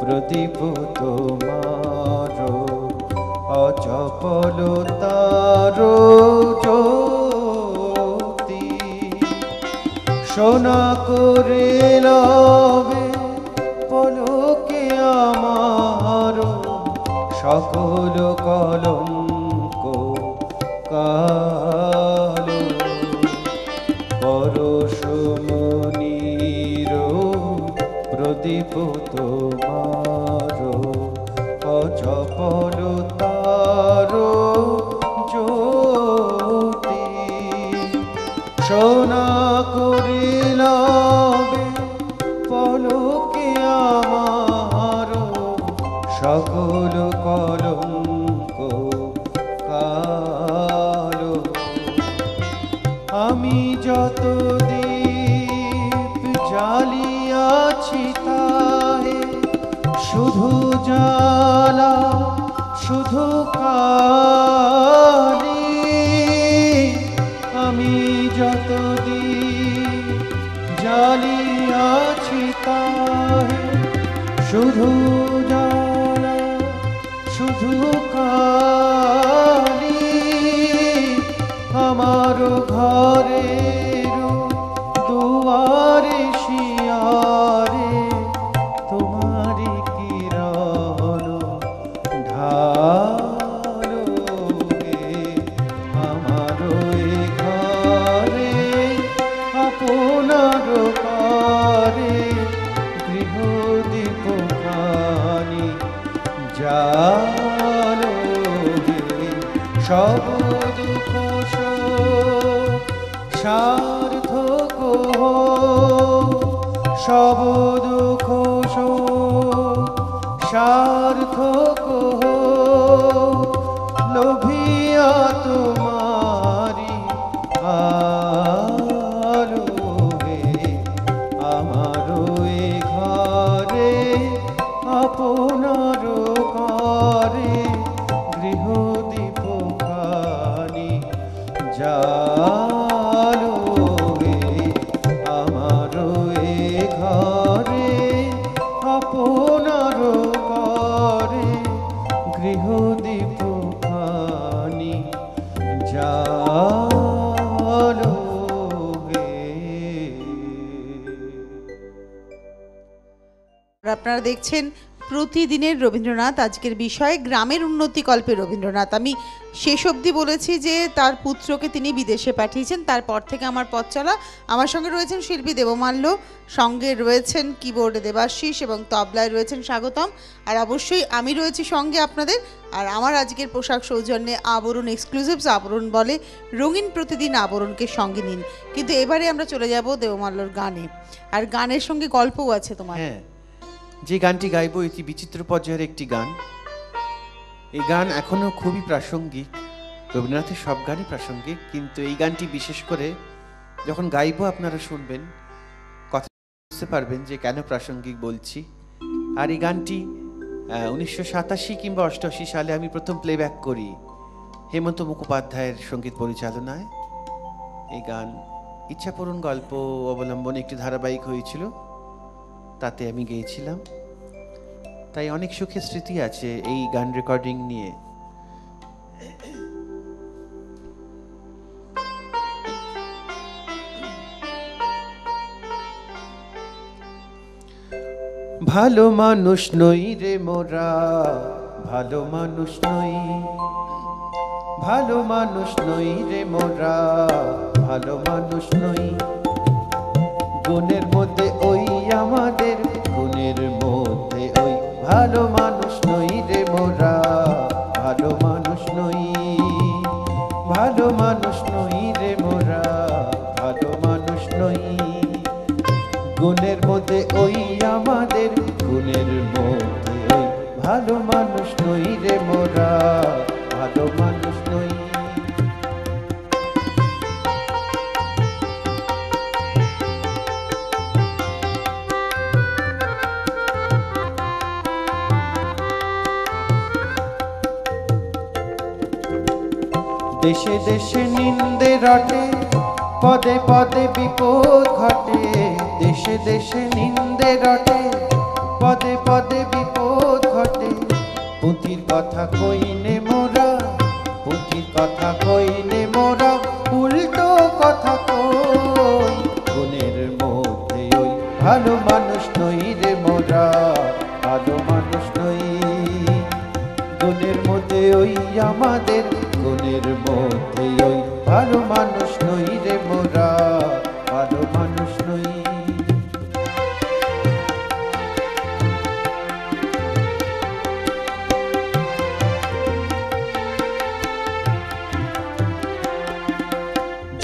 প্রদীপ তোমার অচপল তার জ্যোতি সোনা করে লবে পলকে আমার সকল কলঙ্ক কালো। পরশমণির প্রদীপ তোমার অচপল তার জ্যোতি সোনা করিলাবে পলকে আমার সকল কলঙ্ক কালো। আমি যত দীপ জ্বালিয়াছি তাহে শুধু জ্বালা শুধু কালি। আমি যত দীপ জ্বালিয়াছি তাহে শুধু জ্বালা শুধু কালি। আমার ঘরের দুয়ারে শিয়ারে তোমারি কিরণ ঢালো হে। আমার ঘরে আপনার করে গৃহদীপ খানি জালো হে। সব দুঃখ সার্থক সব দুঃখ সার্থক লোভিয়া তোমারি আলো হে। আমারও এ ঘরে আপনার করে গৃহদীপ খানি জালো হে। আমারও এ ঘরে আপনার করে গৃহদীপ খানি জালো হে। আপনারা দেখছেন প্রতিদিনের রবীন্দ্রনাথ, আজকের বিষয় গ্রামের উন্নতিকল্পে রবীন্দ্রনাথ। আমি শেষ অবধি বলেছি যে তার পুত্রকে তিনি বিদেশে পাঠিয়েছেন, তারপর থেকে আমার পথ চলা। আমার সঙ্গে রয়েছেন শিল্পী দেবমাল্য, সঙ্গে রয়েছেন কিবোর্ডে দেবাশিস এবং তবলায় রয়েছেন স্বাগতম, আর অবশ্যই আমি রয়েছি সঙ্গে আপনাদের। আর আমার আজকের পোশাক সৌজন্যে আবরণ এক্সক্লুসিভস। আবরণ বলে রঙিন প্রতিদিন আবরণকে সঙ্গে নিন। কিন্তু এবারে আমরা চলে যাব দেবমাল্যর গানে, আর গানের সঙ্গে গল্পও আছে তোমার। হ্যাঁ, যে গানটি গাইবো এটি বিচিত্র পর্যায়ের একটি গান। এই গান এখনো খুবই প্রাসঙ্গিক, রবীন্দ্রনাথের সব গানই প্রাসঙ্গিক, কিন্তু এই গানটি বিশেষ করে যখন গাইবো আপনারা শুনবেন, কথা বুঝতে পারবেন যে কেন প্রাসঙ্গিক বলছি। আর এই গানটি 1987 কিংবা 88 সালে আমি প্রথম প্লেব্যাক করি হেমন্ত মুখোপাধ্যায়ের সঙ্গীত পরিচালনায়। এই গান ইচ্ছাপূরণ গল্প অবলম্বনে একটি ধারাবাহিক হয়েছিল, তাতে আমি গেয়েছিলাম। তাই অনেক সুখের স্মৃতি আছে এই গান রেকর্ডিং নিয়ে। ভালো মানুষ নই রে মোরা, ভালো মানুষ নই, ভালো মানুষ নই রে মোরা, ভালো মানুষ নই। গুণের মধ্যে ওই আমাদের, গুণের মধ্যে ওই ভালো মানুষ নই রে মোরা, ভালো মানুষ নই, ভালো মানুষ নই রে মোরা, ভালো মানুষ নই। গুণের মধ্যে ওই আমাদের, গুণের মধ্যে ওই ভালো মানুষ নই রে মোরা, ভালো মানুষ নই। দেশে দেশে নিন্দে রটে, পদে পদে বিপদ ঘটে। দেশে দেশে নিন্দে রটে, পদে পদে বিপদ ঘটে। পুঁথির কথা কইনে মোরা, পুঁথির কথা কইনে মোরা, উল্টো কথা কই। গুণের মধ্যে ওই ভালো মানুষ নই রে মোরা, ভালো মানুষ নই। গুণের মধ্যে ওই আমাদের, গুণের মধ্যে ওই ভালো মানুষ নই রে মোরা, ভালো মানুষ নই।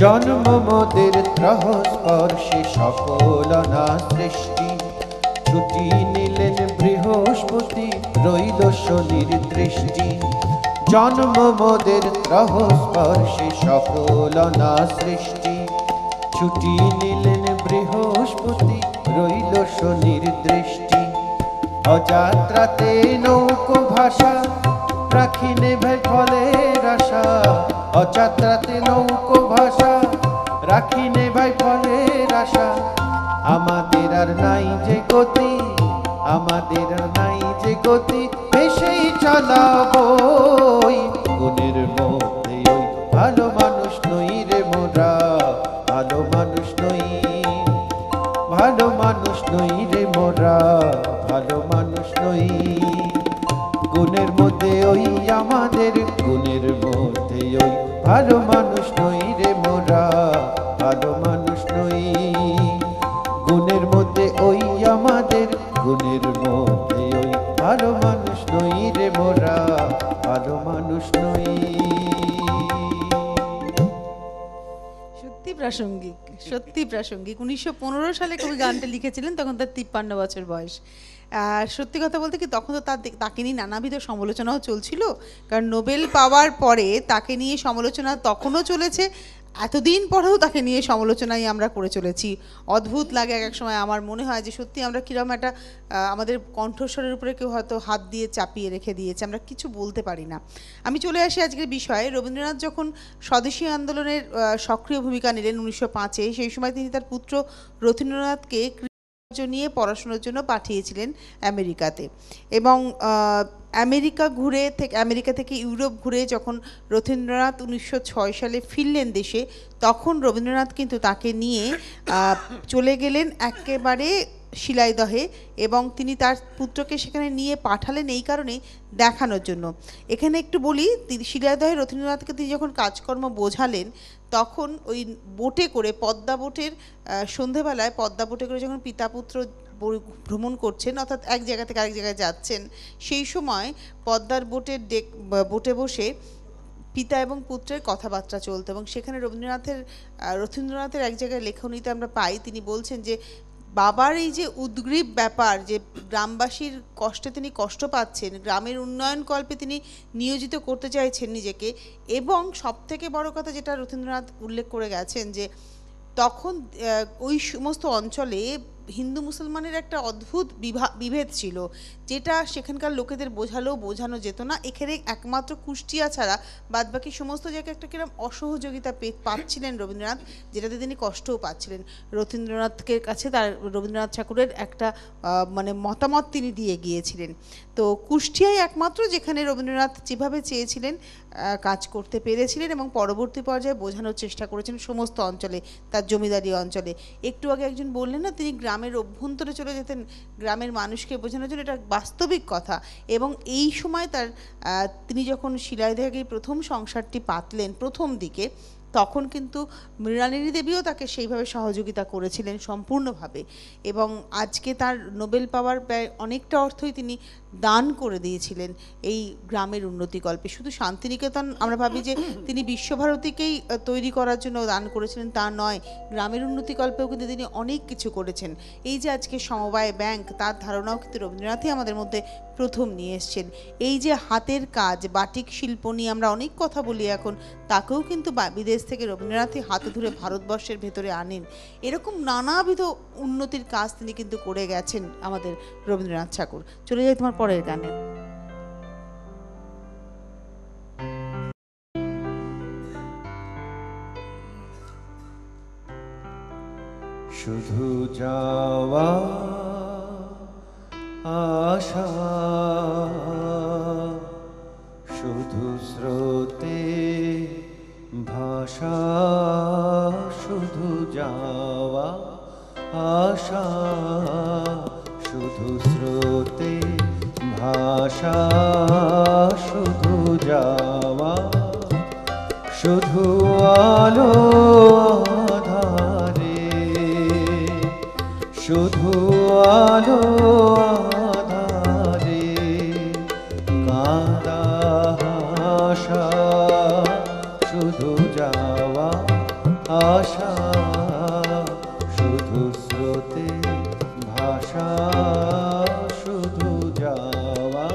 জন্ম মোদের ত্রহ স্পর্শে সকল না সৃষ্টি। ছুটি নিলেন বৃহস্পতি, রইল শনির দৃষ্টি। জন্ম মোদের ত্রহ স্পর্শে সকল না সৃষ্টি। ছুটি নিলেন বৃহস্পতি, রইল শনির দৃষ্টি। অযাত্রাতে নৌকো ভাষা, রাখিনে ভাই ফলের আশা। অযাত্রাতে নৌকো ভাষা, রাখিনে ভাই ফলের আশা। আমাদের আর নাই যে গতি, আমাদের আর নাই যে গতি, বেশেই চালাবো। গুণের মধ্যে ওই ভালো মানুষ নই রে মোরা, ভালো মানুষ নই, ভালো মানুষ নই রে মোরা, ভালো মানুষ নই। গুণের মধ্যে ওই আমাদের, গুণের মধ্যে ওই ভালো মানুষ নই রে মোরা, ভালো মানুষ নই। গুণের মধ্যে ওই আমাদের, গুণের মধ্যে ওই ভালো মানুষ নই রে মোরা, ভালো মানুষ নই। সত্যি প্রাসঙ্গিক, সত্যি প্রাসঙ্গিক। 1915 সালে কবি গানটা লিখেছিলেন, তখন তার 53 বছর বয়স। আর সত্যি কথা বলতে কি, তখন তো তাকে নিয়ে নানাবিধ সমালোচনাও চলছিল, কারণ নোবেল পাওয়ার পরে তাকে নিয়ে সমালোচনা তখনও চলেছে, এতদিন পরেও তাকে নিয়ে সমালোচনাই আমরা করে চলেছি। অদ্ভুত লাগে এক এক সময়। আমার মনে হয় যে সত্যি আমরা কীরকম একটা আমাদের কণ্ঠস্বরের উপরে কেউ হয়তো হাত দিয়ে চাপিয়ে রেখে দিয়েছে, আমরা কিছু বলতে পারি না। আমি চলে আসি আজকের বিষয়ে। রবীন্দ্রনাথ যখন স্বদেশী আন্দোলনের সক্রিয় ভূমিকা নিলেন 1905-এ, সেই সময় তিনি তার পুত্র রথীন্দ্রনাথকে নিয়ে পড়াশোনার জন্য পাঠিয়েছিলেন আমেরিকাতে। এবং আমেরিকা থেকে ইউরোপ ঘুরে যখন রথীন্দ্রনাথ 1906 সালে ফিরলেন দেশে, তখন রবীন্দ্রনাথ কিন্তু তাকে নিয়ে চলে গেলেন একেবারে শিলাইদহে, এবং তিনি তার পুত্রকে সেখানে নিয়ে পাঠালেন এই কারণেই দেখানোর জন্য। এখানে একটু বলি, শিলাইদহে রথীন্দ্রনাথকে তিনি যখন কাজকর্ম বোঝালেন তখন ওই বোটে করে, পদ্মা বোটের সন্ধেবেলায় পদ্মা বোটে করে যখন পিতা পুত্র ভ্রমণ করছেন, অর্থাৎ এক জায়গা থেকে আরেক জায়গায় যাচ্ছেন, সেই সময় পদ্মার বোটে বসে পিতা এবং পুত্রের কথাবার্তা চলতো। এবং সেখানে রথীন্দ্রনাথের এক জায়গায় লেখনীতে আমরা পাই, তিনি বলছেন যে বাবার এই যে উদ্গ্রীব ব্যাপার, যে গ্রামবাসীর কষ্টে তিনি কষ্ট পাচ্ছেন, গ্রামের উন্নয়ন কল্পে তিনি নিয়োজিত করতে চাইছেন নিজেকে, এবং সবথেকে বড় কথা যেটা রথীন্দ্রনাথ উল্লেখ করে গেছেন যে তখন ওই সমস্ত অঞ্চলে হিন্দু মুসলমানের একটা অদ্ভুত বিভেদ ছিল, যেটা সেখানকার লোকেদের বোঝানো যেত না। এখানে একমাত্র কুষ্টিয়া ছাড়া বাদবাকি সমস্ত জায়গায় একটা কিরকম অসহযোগিতা পাচ্ছিলেন রবীন্দ্রনাথ, যেটাতে তিনি কষ্টও পাচ্ছিলেন। রবীন্দ্রনাথের কাছে রবীন্দ্রনাথ ঠাকুরের একটা মানে মতামত তিনি দিয়ে গিয়েছিলেন। তো কুষ্টিয়ায় একমাত্র যেখানে রবীন্দ্রনাথ যেভাবে চেয়েছিলেন কাজ করতে পেরেছিলেন, এবং পরবর্তী পর্যায়ে বোঝানোর চেষ্টা করেছেন সমস্ত অঞ্চলে, তার জমিদারি অঞ্চলে। একটু আগে একজন বললেন না, তিনি গ্রামের অভ্যন্তরে চলে যেতেন গ্রামের মানুষকে বোঝানোর জন্য, এটা বাস্তবিক কথা। এবং এই সময় তিনি যখন শিলাইদহে প্রথম সংসারটি পাতলেন প্রথম দিকে, তখন কিন্তু মৃণালিনী দেবীও তাকে সেইভাবে সহযোগিতা করেছিলেন সম্পূর্ণভাবে। এবং আজকে তার নোবেল পাওয়ার প্রায় অনেকটা অর্থই তিনি দান করে দিয়েছিলেন এই গ্রামের উন্নতিকল্পে। শুধু শান্তিনিকেতন আমরা ভাবি যে তিনি বিশ্বভারতীকেই তৈরি করার জন্য দান করেছিলেন, তা নয়, গ্রামের উন্নতিকল্পেও কিন্তু তিনি অনেক কিছু করেছেন। এই যে আজকে সমবায় ব্যাংক, তার ধারণাও কিন্তু রবীন্দ্রনাথই আমাদের মধ্যে প্রথম নিয়ে এসছেন। এই যে হাতের কাজ, বাটিক শিল্প নিয়ে আমরা অনেক কথা বলি এখন, তাকেও কিন্তু বিদেশ থেকে রবীন্দ্রনাথই হাতে ধরে ভারতবর্ষের ভেতরে আনেন। এরকম নানাবিধ উন্নতির কাজ তিনি কিন্তু করে গেছেন আমাদের রবীন্দ্রনাথ ঠাকুর। চলে যাই তোমার পরের গানে। শুধু যাওয়া আশা, শুধু স্রোতে ভাষা, শুধু যাওয়া আশা, শুধু স্রোতে ভাষা, শুধু যাওয়া, শুধু আলো আধারে, শুধু আলো আধারে কাঁদা আশা, শুধু যাওয়া আশা, শুধু স্রোতে ভাষা, শুধু যাওয়া।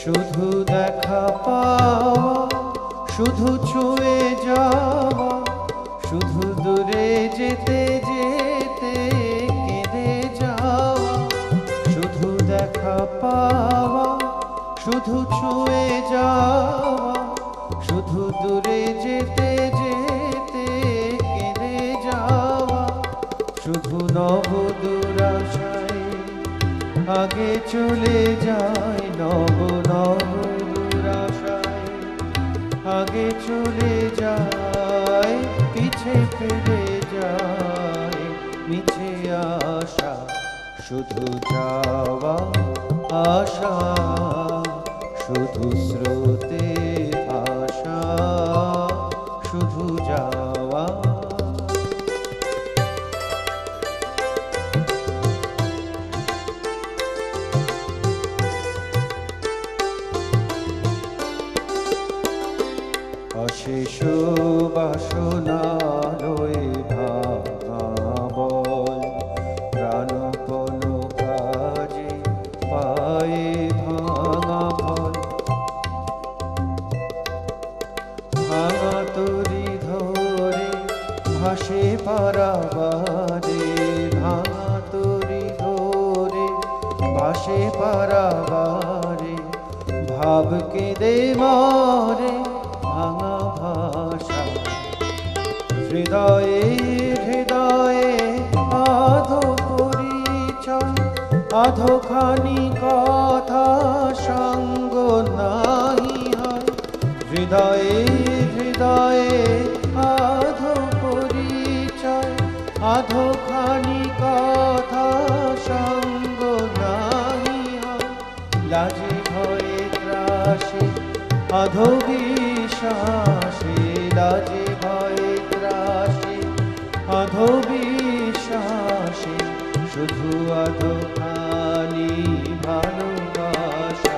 শুধু দেখা পাওয়া, শুধু ছুঁয়ে যাওয়া, শুধু দূরে যেতে যেতে কেঁদে যাওয়া, শুধু দেখা পাওয়া, শুধু ছুঁয়ে যাওয়া, শুধু দূরে যেতে যেতে কেঁদে যাওয়া, শুধু নব দুরাশায় আগে চলে যায়, নব নব দুরাশায় আগে চলে যায়, পিছে ফিরে যায় মিছে আশা, শুধু যাওয়া আশা, শুধু স্রোতে ভাষা, শুধু যাওয়া। অশেষ বাসনালয়ে ভাঙা বল, প্রাণপণ কাজে পায়ে ভাঙা ফল, ভাঙা তরি ধরে ভাসে পারাবারে, ভাঙা তরি ধরে ভাসে পারাবারে, ভাব কেঁদে মরে ভাঙা ভাষা, হৃদয়ে হৃদয়ে আধো পরিচয়, আধোখানি কথা সঙ্গ নাহি হয়। হৃদয়ে হৃদয়ে আধো পরিচয়, আধোখানি কথা সঙ্গ নাহি হয়। লাজে ভয়ে ত্রাসে আধো বিশ্বাসে, লাজে ভয়ে ত্রাসে আধো বিশ্বাসে, শুধু আধোখানি ভালোবাসা,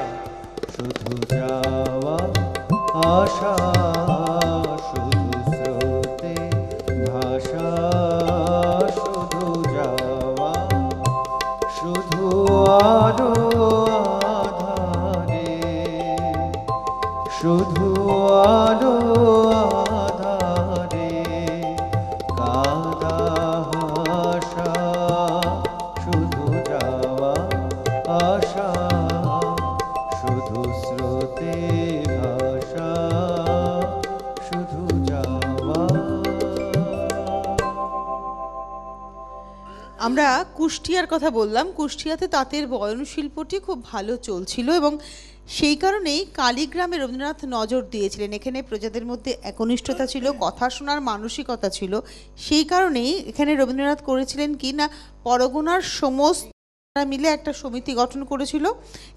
শুধু যাওয়া আশা, শুধু স্রোতে ভাষা, শুধু যাওয়া, শুধু আলো আধারে, শুধু আলো আধারে, কাদা হাসা, শুধু যাওয়া আশা, শুধু স্রোতে ভাষা, শুধু যাওয়া। আমরা কুষ্টিয়ার কথা বললাম। কুষ্টিয়াতে তাঁতের বয়ন শিল্পটি খুব ভালো চলছিল এবং সেই কারণেই কালীগ্রামে রবীন্দ্রনাথ নজর দিয়েছিলেন। এখানে প্রজাদের মধ্যে একনিষ্ঠতা ছিল, কথা শোনার মানসিকতা ছিল। সেই কারণেই এখানে রবীন্দ্রনাথ করেছিলেন কি না, পরগনার সমস্ত মিলে একটা সমিতি গঠন করেছিল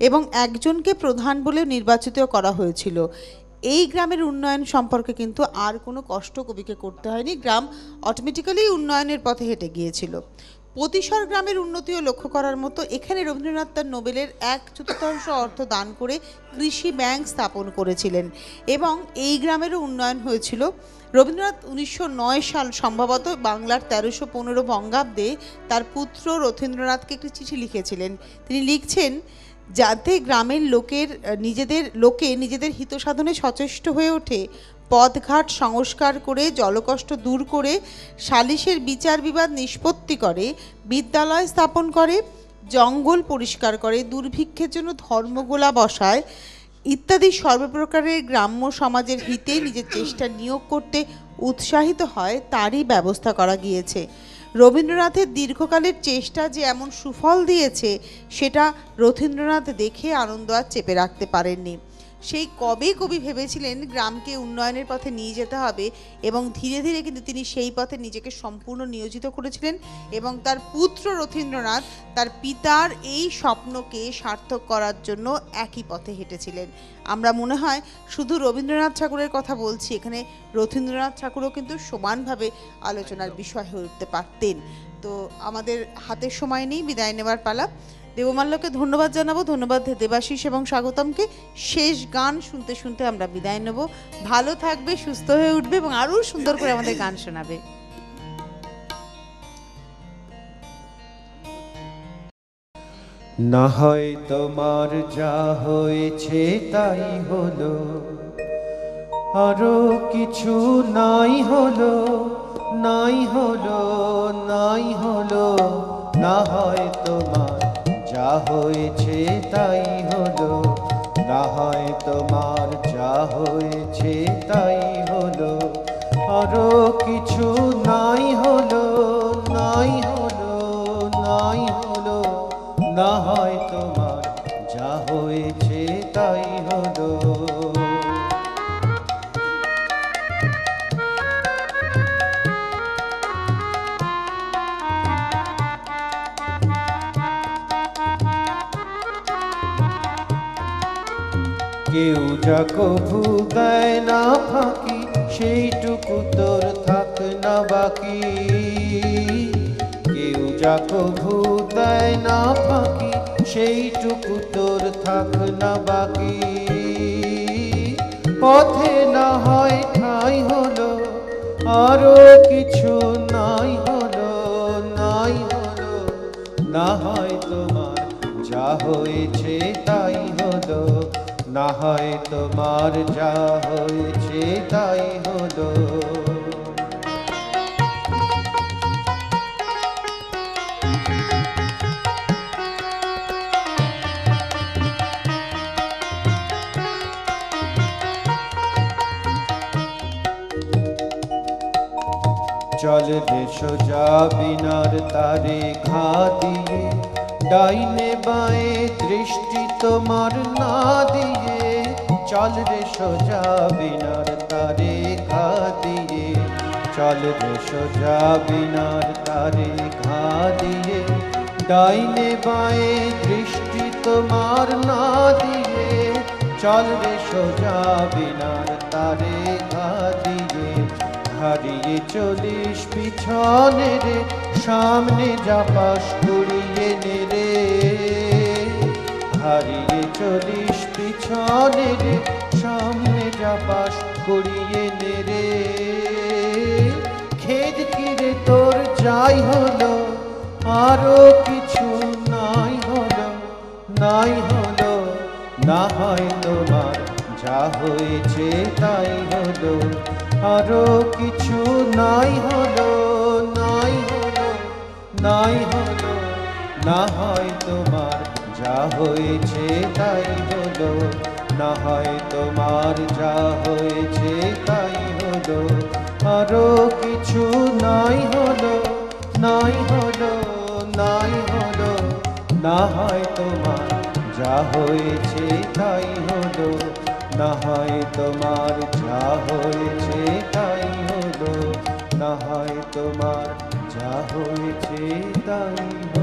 এবং একজনকে প্রধান বলে নির্বাচিত করা হয়েছিল। এই গ্রামের উন্নয়ন সম্পর্কে কিন্তু আর কোনো কষ্ট কবিকে করতে হয়নি, গ্রাম অটোমেটিক্যালি উন্নয়নের পথে হেঁটে গিয়েছিল। পতিশর গ্রামের উন্নতিও লক্ষ্য করার মতো। এখানে রবীন্দ্রনাথ তার নোবেলের 1/4 অর্থ দান করে কৃষি ব্যাংক স্থাপন করেছিলেন এবং এই গ্রামেরও উন্নয়ন হয়েছিল। রবীন্দ্রনাথ 1909 সাল সম্ভবত বাংলার 1315 বঙ্গাব্দে তার পুত্র রথীন্দ্রনাথকে একটি চিঠি লিখেছিলেন। তিনি লিখছেন, যাতে গ্রামের নিজেদের হিত সাধনে সচেষ্ট হয়ে ওঠে, পথঘাট সংস্কার করে, জলকষ্ট দূর করে, সালিশের বিচার বিবাদ নিষ্পত্তি করে, বিদ্যালয় স্থাপন করে, জঙ্গল পরিষ্কার করে, দুর্ভিক্ষের জন্য ধর্মগোলা বসায় ইত্যাদি সর্বপ্রকারের গ্রাম্য সমাজের হিতে নিজের চেষ্টা নিয়োগ করতে উৎসাহিত হয়, তারই ব্যবস্থা করা গিয়েছে। রবীন্দ্রনাথের দীর্ঘকালের চেষ্টা যে এমন সুফল দিয়েছে সেটা রথীন্দ্রনাথ দেখে আনন্দ আর চেপে রাখতে পারেননি। সেই কবে কবি ভেবেছিলেন গ্রামকে উন্নয়নের পথে নিয়ে যেতে হবে এবং ধীরে ধীরে কিন্তু তিনি সেই পথে নিজেকে সম্পূর্ণ নিয়োজিত করেছিলেন এবং তার পুত্র রথীন্দ্রনাথ তার পিতার এই স্বপ্নকে সার্থক করার জন্য একই পথে হেঁটেছিলেন। আমরা মনে হয় শুধু রবীন্দ্রনাথ ঠাকুরের কথা বলছি, এখানে রথীন্দ্রনাথ ঠাকুরও কিন্তু সমানভাবে আলোচনার বিষয় হয়ে উঠতে পারতেন। তো আমাদের হাতের সময় নেই, বিদায় নেওয়ার পালা। দেবমাল্যকে ধন্যবাদ জানাবো, ধন্যবাদ দেবাশিস এবং স্বাগতমকে। শেষ গান শুনতে শুনতে আমরা বিদায় নেব। ভালো থাকবে, সুস্থ হয়ে উঠবে এবং আরো সুন্দর করে আমাদের গান শোনাবে। না হয় তোমার যা হয়েছে তাই হলো, আরো কিছু নাই হলো, নাই হলো, নাই হলো। না হয় তোমার যা হয়েছে তাই হলো, না হয় তোমার যা হয়েছে তাই হলো, আরো কিছু নাই হলো, নাই হলো, নাই হলো। না হয় তোমার যা হয়েছে তাই হলো। কেউ যা কভু দেয় না ফাঁকি, সেইটুকু তোর থাক না বাকি। কেউ যা কভু দেয় না ফাঁকি, সেইটুকু তোর থাক না বাকি। পথে না হয় ঠাঁই হলো, আরো কিছু নাই হলো, নাই হলো। না হয় তোমার যা হয়েছে তাই হলো, না হয় তোমার যা হয়েছে তাই হলো। চল রে সোজা বিনার তারে ঘা দিয়ে, ডাইনে বাঁয়ে দৃষ্টি তোমার না দিয়ে, চল রে সোজা বিনার তারে ঘা দিয়ে, চল রে সোজা বিনার তারে ঘা দিয়ে, ডাইনে বাঁয়ে দৃষ্টি তোমার না দিয়ে, চল রে সোজা বিনার তারে ঘা দিয়ে। হারিয়ে চলিস পিছনে রে, সামনে যা পাশ ঘুরিয়ে নে রে, হারিয়ে চলিস পিছনে রে, সামনে যা পাশ ঘুরিয়ে নে রে। খেদ কিরে তোর যাই হলো, আরো কিছু নাই হলো, নাই হলো, না হয় তোমার যা হয়েছে তাই হলো, আরো কিছু নাই হলো, নাই হলো, নাই হলো, না হয় তোমার যা হয়েছে তাই হলো, না হয় তোমার যা হয়েছে তাই হলো, আরো কিছু নাই হলো, নাই হলো, নাই হলো, না হয় তোমার যা হয়েছে তাই হলো, না হয় তোমার যা হয়েছে তাই হলো, না হয় তোমার যা হয়েছে তাই হলো।